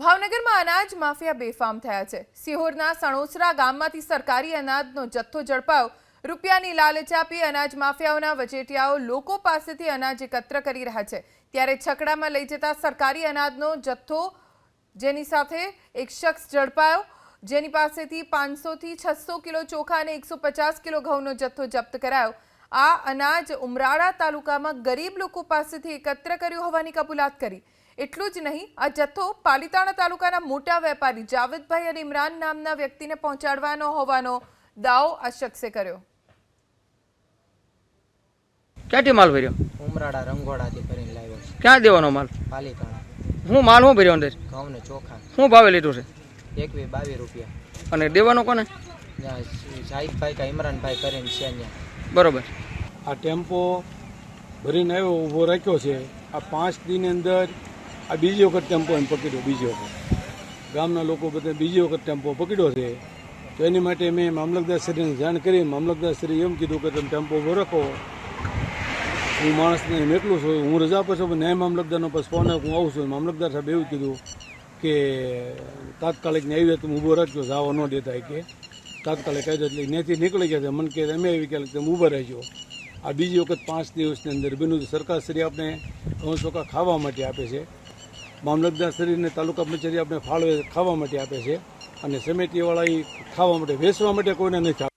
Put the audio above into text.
ભાવનગરમાં અનાજ માફિયા બેફામ થયા છે। સિહોરના સણોસરા ગામમાંથી સરકારી અનાજનો જથ્થો ઝડપાયો। રૂપિયાની લાલચ આપી અનાજ માફિયાઓના વચેટિયાઓ લોકો પાસેથી અનાજ એકત્ર કરી રહ્યા છે। ત્યારે છકડામાં લઈ જતા સરકારી અનાજનો જથ્થો જેની સાથે એક શખ્સ ઝડપાયો, જેની પાસેથી 500 થી 600 કિલો ચોખા અને 150 કિલો ઘઉંનો જથ્થો જપ્ત કરાયો। આ અનાજ ઉમરાળા તાલુકામાં ગરીબ લોકો પાસેથી એકત્ર કર્યું હોવાની કબૂલાત કરી। એટલું જ નહીં, આ જથ્થો પાલિતાણા તાલુકાના મોટા વેપારી જાવેદભાઈ અને ઇમરાન નામના વ્યક્તિને પહોંચાડવાનો હોવાનો દાવો આ શખ્સે કર્યો। ક્યાંથી માલ ભર્યો? ઉમરાળા રંગોળાથી ભરીને લાવ્યો છે। ક્યાં દેવાનો માલ? પાલિતાણા। હું માલ હું ભર્યો અંદર? ઘઉં ને ચોખા। શું ભાવે લીધું છે? 21-22 રૂપિયા। અને દેવાનો કોને? જાહિદભાઈ કે ઇમરાનભાઈ કરીને છે અહીંયા। બરોબર। આ ટેમ્પો ભરીને આવ્યો, ઊભો રાખ્યો છે। આ 5 દિનની અંદર આ બીજી વખત ટેમ્પો એમ પકડ્યો। બીજી વખત ગામના લોકો બધા બીજી વખત ટેમ્પો પકડ્યો છે। તો એની માટે મેં મામલતદારશ્રીને જાણ કરી। મામલતદારશ્રીએ એમ કીધું કે તમે ટેમ્પો ઊભો રાખો, હું માણસને એકલું છું, હું રજા પર છું, ન્યાય મામલતદારનો પછી ફોન આવ્યો, હું આવું છું। મામલતદાર સાહેબ એવું કીધું કે તાત્કાલિક ને આવી તમે ઊભો રાખજો, જવા ન દેતા કે તાત્કાલિક આવી એટલે ત્યાંથી નીકળી ગયા છે। મને કે અમે આવી કે તમે ઊભા રહેજો। આ બીજી વખત 5 દિવસની અંદર બન્યું। સરકારશ્રી આપણે ઘઉં ચોખા ખાવા માટે આપે છે, મામલતદારશ્રીને તાલુકા પંચાયત આપણે ફાળવે ખાવા માટે આપે છે, અને સમિતિવાળા એ ખાવા માટે વેચવા માટે કોઈને નથી આપતા।